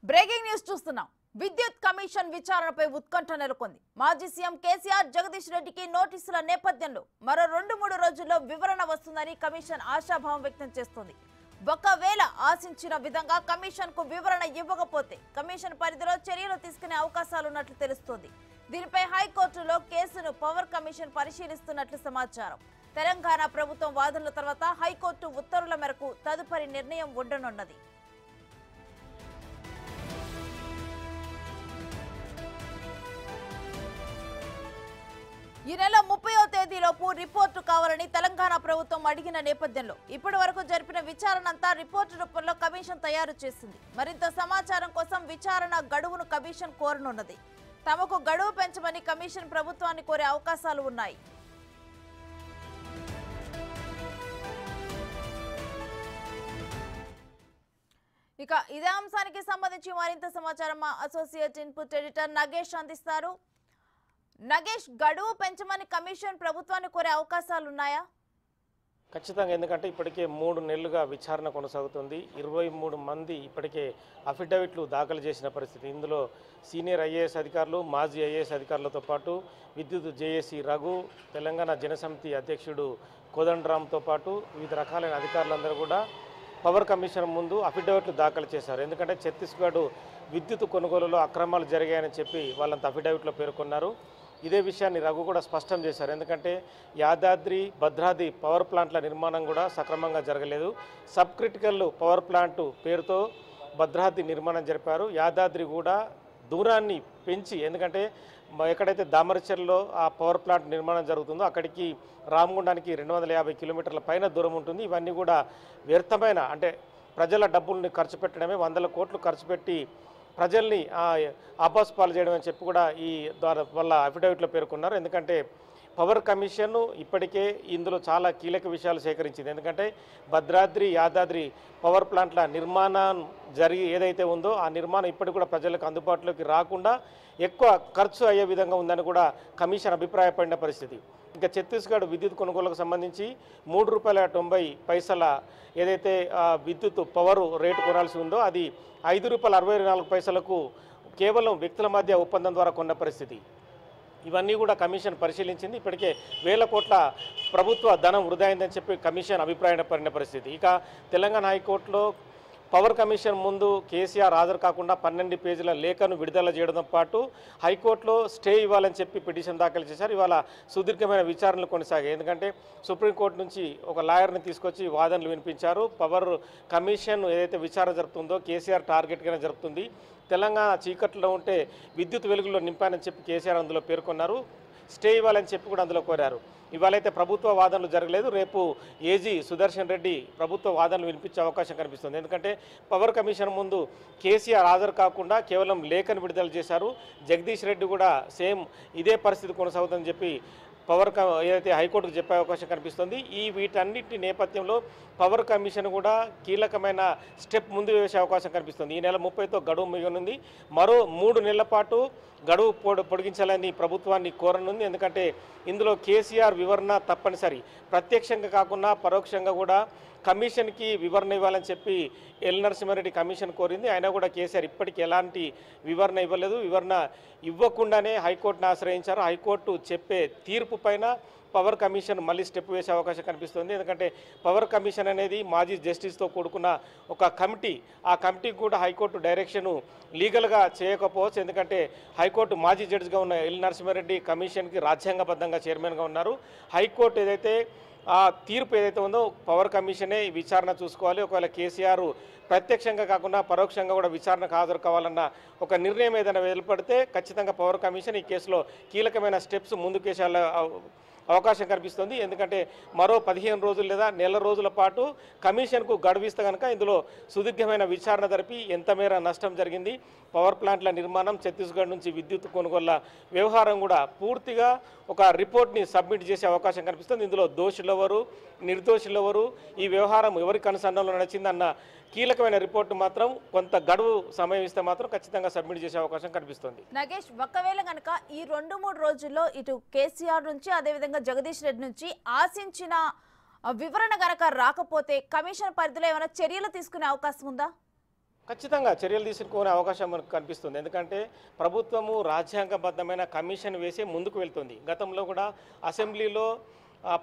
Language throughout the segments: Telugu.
బ్రేకింగ్ న్యూస్ చూస్తున్నాం. విద్యుత్ కమిషన్ విచారణపై ఉత్కంఠ నెలకొంది. మాజీ సీఎం కేసీఆర్ జగదీష్ రెడ్డికి నోటీసుల నేపథ్యంలో మరో 2-3 రోజుల్లో వివరణ వస్తుందని కమిషన్ ఆశాభావం వ్యక్తం చేస్తోంది. ఒకవేళ ఆశించిన విధంగా కమిషన్ కు వివరణ ఇవ్వకపోతే కమిషన్ పరిధిలో చర్యలు తీసుకునే అవకాశాలున్నట్లు తెలుస్తోంది. దీనిపై హైకోర్టులో కేసును పవర్ కమిషన్ పరిశీలిస్తున్నట్లు సమాచారం. తెలంగాణ ప్రభుత్వం వాదనల తర్వాత హైకోర్టు ఉత్తర్వుల మేరకు తదుపరి నిర్ణయం ఉండనున్నది. ఈ నెల 30వ తేదీలోపు రిపోర్టు కావాలని తెలంగాణ ప్రభుత్వం అడిగిన నేపథ్యంలో ఇప్పటి వరకు జరిపిన విచారణంతా రిపోర్టు రూపంలో కమిషన్ తయారు చేసింది. మరింత సమాచారం కోసం విచారణ గడువును కమిషన్ కోరనున్నది. తమకు గడువు పెంచమని కమిషన్ ప్రభుత్వాన్ని కోరే అవకాశాలు ఉన్నాయి. ఇక ఇదే అంశానికి సంబంధించి మరింత సమాచారం మా అసోసియేట్ ఇన్పుట్ ఎడిటర్ నగేష్ అందిస్తారు. నగేష్, గడువు పెంచమని కమిషన్ ప్రభుత్వాన్ని కోరే అవకాశాలు ఉన్నాయా? ఖచ్చితంగా, ఎందుకంటే ఇప్పటికే 3 నెలలుగా విచారణ కొనసాగుతుంది. 23 మంది ఇప్పటికే అఫిడవిట్లు దాఖలు చేసిన పరిస్థితి. ఇందులో సీనియర్ ఐఏఎస్ అధికారులు, మాజీ ఐఏఎస్ అధికారులతో పాటు విద్యుత్ జేఏసీ రఘు, తెలంగాణ జనసమితి అధ్యక్షుడు కోదండరామ్తో పాటు వివిధ రకాలైన అధికారులందరూ కూడా పవర్ కమిషన్ ముందు అఫిడవిట్లు దాఖలు చేశారు. ఎందుకంటే ఛత్తీస్గఢ్ విద్యుత్ కొనుగోలులో అక్రమాలు జరిగాయని చెప్పి వాళ్ళంతా అఫిడవిట్లో పేర్కొన్నారు. ఇదే విషయాన్ని రఘు కూడా స్పష్టం చేశారు. ఎందుకంటే యాదాద్రి, భద్రాద్రి పవర్ ప్లాంట్ల నిర్మాణం కూడా సక్రమంగా జరగలేదు. సబ్ క్రిటికల్ పవర్ ప్లాంట్ పేరుతో భద్రాద్రి నిర్మాణం జరిపారు. యాదాద్రి కూడా దూరాన్ని పెంచి, ఎందుకంటే ఎక్కడైతే దామరచర్లో ఆ పవర్ ప్లాంట్ నిర్మాణం జరుగుతుందో అక్కడికి రామగుండానికి 250 కిలోమీటర్ల పైన దూరం ఉంటుంది. ఇవన్నీ కూడా వ్యర్థమైన, అంటే ప్రజల డబ్బుల్ని ఖర్చు పెట్టడమే, 100 కోట్లు ఖర్చు పెట్టి ప్రజల్ని ఆపాస్ పాలు చేయడం అని చెప్పి కూడా ఈ ద్వారా వల్ల అఫిడవిట్లో పేర్కొన్నారు. ఎందుకంటే పవర్ కమిషన్ ఇప్పటికే ఇందులో చాలా కీలక విషయాలు సేకరించింది. ఎందుకంటే భద్రాద్రి, యాదాద్రి పవర్ ప్లాంట్ల నిర్మాణం ఏదైతే ఉందో ఆ నిర్మాణం ఇప్పటికి కూడా ప్రజలకు అందుబాటులోకి రాకుండా ఎక్కువ ఖర్చు అయ్యే విధంగా ఉందని కూడా కమిషన్ అభిప్రాయపడిన పరిస్థితి. ఇంకా ఛత్తీస్గఢ్ విద్యుత్ కొనుగోలుకు సంబంధించి ₹3.90 ఏదైతే విద్యుత్ పవర్ రేటు కొనాల్సి ఉందో అది ₹5.64 కేవలం వ్యక్తుల మధ్య ఒప్పందం ద్వారా కొన్న పరిస్థితి. ఇవన్నీ కూడా కమిషన్ పరిశీలించింది. ఇప్పటికే 1000 కోట్ల ప్రభుత్వ ధనం వృధా అయిందని చెప్పి కమిషన్ అభిప్రాయపడిన పరిస్థితి. ఇక తెలంగాణ హైకోర్టులో పవర్ కమిషన్ ముందు కేసీఆర్ హాజరు కాకుండా 12 పేజీల లేఖను విడుదల చేయడంతో పాటు హైకోర్టులో స్టే ఇవ్వాలని చెప్పి పిటిషన్ దాఖలు చేశారు. ఇవాళ సుదీర్ఘమైన విచారణలు కొనసాగాయి. ఎందుకంటే సుప్రీంకోర్టు నుంచి ఒక లాయర్ని తీసుకొచ్చి వాదనలు వినిపించారు. పవర్ కమిషన్ ఏదైతే విచారణ జరుపుతుందో కేసీఆర్ టార్గెట్గానే జరుపుతుంది. తెలంగాణ చీకట్లో ఉంటే విద్యుత్ వెలుగులో నింపానని చెప్పి కేసీఆర్ అందులో పేర్కొన్నారు. స్టే ఇవ్వాలని చెప్పి కూడా అందులో కోరారు. ఇవాళైతే ప్రభుత్వ వాదనలు జరగలేదు. రేపు ఏజీ సుదర్శన్ రెడ్డి ప్రభుత్వ వాదనలు వినిపించే అవకాశం కనిపిస్తుంది. ఎందుకంటే పవర్ కమిషన్ ముందు కేసీఆర్ హాజరు కాకుండా కేవలం లేఖను విడుదల చేశారు. జగదీష్ రెడ్డి కూడా సేమ్ ఇదే పరిస్థితి కొనసాగుతుందని చెప్పి ఏదైతే హైకోర్టుకు చెప్పే అవకాశం కనిపిస్తుంది. వీటన్నిటి నేపథ్యంలో పవర్ కమిషన్ కూడా కీలకమైన స్టెప్ ముందు వేసే అవకాశం కనిపిస్తుంది. ఈ నెల 30తో గడువు మిగనుంది. మరో 3 నెలల పాటు గడువు పొడిగించాలని ప్రభుత్వాన్ని కోరనుంది. ఎందుకంటే ఇందులో కేసీఆర్ వివరణ తప్పనిసరి. ప్రత్యక్షంగా కాకుండా పరోక్షంగా కూడా కమిషన్కి వివరణ ఇవ్వాలని చెప్పి ఎల్ నరసింహారెడ్డి కమిషన్ కోరింది. అయినా కూడా కేసీఆర్ ఇప్పటికీ ఎలాంటి వివరణ ఇవ్వలేదు. వివరణ ఇవ్వకుండానే హైకోర్టును ఆశ్రయించారు. హైకోర్టు చెప్పే తీర్పు పైన పవర్ కమిషన్ మళ్ళీ స్టెప్ వేసే అవకాశం కనిపిస్తుంది. ఎందుకంటే పవర్ కమిషన్ అనేది మాజీ జస్టిస్తో కూడుకున్న ఒక కమిటీ. ఆ కమిటీకి కూడా హైకోర్టు డైరెక్షన్ లీగల్గా చేయకపోవచ్చు. ఎందుకంటే హైకోర్టు మాజీ జడ్జిగా ఉన్న ఎల్ నరసింహారెడ్డి కమిషన్కి రాజ్యాంగబద్ధంగా చైర్మన్గా ఉన్నారు. హైకోర్టు ఏదైతే ఆ తీర్పు ఏదైతే ఉందో పవర్ కమిషనే విచారణ చూసుకోవాలి. ఒకవేళ కేసీఆర్ ప్రత్యక్షంగా కాకుండా పరోక్షంగా కూడా విచారణకు హాజరు కావాలన్న ఒక నిర్ణయం ఏదైనా వెలువడితే ఖచ్చితంగా పవర్ కమిషన్ ఈ కేసులో కీలకమైన స్టెప్స్ ముందుకేసే అవకాశం కనిపిస్తుంది. ఎందుకంటే మరో 15 రోజులు లేదా నెల రోజుల పాటు కమిషన్కు గడువిస్తే కనుక ఇందులో సుదీర్ఘమైన విచారణ జరిపి ఎంత మేర నష్టం జరిగింది, పవర్ ప్లాంట్ల నిర్మాణం, ఛత్తీస్గఢ్ నుంచి విద్యుత్ కొనుగోళ్ల వ్యవహారం కూడా పూర్తిగా ఒక రిపోర్ట్ని సబ్మిట్ చేసే అవకాశం కనిపిస్తుంది. ఇందులో దోషులెవరు, నిర్దోషులెవరు, ఈ వ్యవహారం ఎవరి కనుసన్నలో నడిచిందన్న కీలకమైన రిపోర్ట్ మాత్రం కొంత గడువు సమయం ఇస్తే మాత్రం ఖచ్చితంగా సబ్మిట్ చేసే అవకాశం కనిపిస్తుంది. నగేష్, ఒకవేళ గనక ఈ 2-3 రోజుల్లో ఇటు కేసీఆర్ నుంచి అదేవిధంగా జగదీష్ రెడ్డి నుంచి ఆశించిన వివరణ గనక రాకపోతే కమిషన్ పరిధిలో ఏమైనా చర్యలు తీసుకునే అవకాశం ఉందా? ఖచ్చితంగా చర్యలు తీసుకునే అవకాశం మనకు కనిపిస్తుంది. ఎందుకంటే ప్రభుత్వము రాజ్యాంగబద్ధమైన కమిషన్ వేసి ముందుకు వెళ్తుంది. గతంలో కూడా అసెంబ్లీలో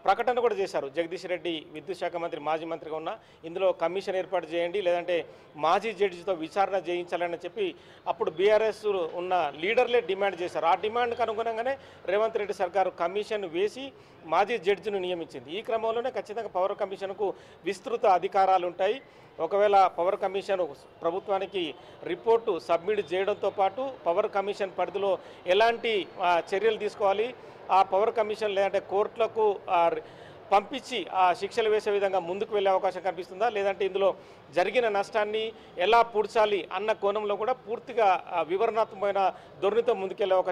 ప్రకటన కూడా చేశారు. జగదీష్ రెడ్డి విద్యుత్ శాఖ మంత్రి, మాజీ మంత్రిగా ఉన్న ఇందులో కమిషన్ ఏర్పాటు చేయండి, లేదంటే మాజీ జడ్జితో విచారణ చేయించాలని చెప్పి అప్పుడు బీఆర్ఎస్ ఉన్న లీడర్లే డిమాండ్ చేశారు. ఆ డిమాండ్కి అనుగుణంగానే రేవంత్ రెడ్డి సర్కారు కమిషన్ వేసి మాజీ జడ్జిను నియమించింది. ఈ క్రమంలోనే ఖచ్చితంగా పవర్ కమిషన్కు విస్తృత అధికారాలు ఉంటాయి. ఒకవేళ పవర్ కమిషన్ ప్రభుత్వానికి రిపోర్టు సబ్మిట్ చేయడంతో పాటు పవర్ కమిషన్ పరిధిలో ఎలాంటి చర్యలు తీసుకోవాలి, ఆ పవర్ కమిషన్ లేదంటే కోర్టులకు పంపించి ఆ శిక్షలు వేసే విధంగా ముందుకు వెళ్ళే అవకాశం కనిపిస్తుందా, లేదంటే ఇందులో జరిగిన నష్టాన్ని ఎలా పూడ్చాలి అన్న కోణంలో కూడా పూర్తిగా వివరణాత్మకమైన ధోరణితో ముందుకెళ్ళే అవకాశం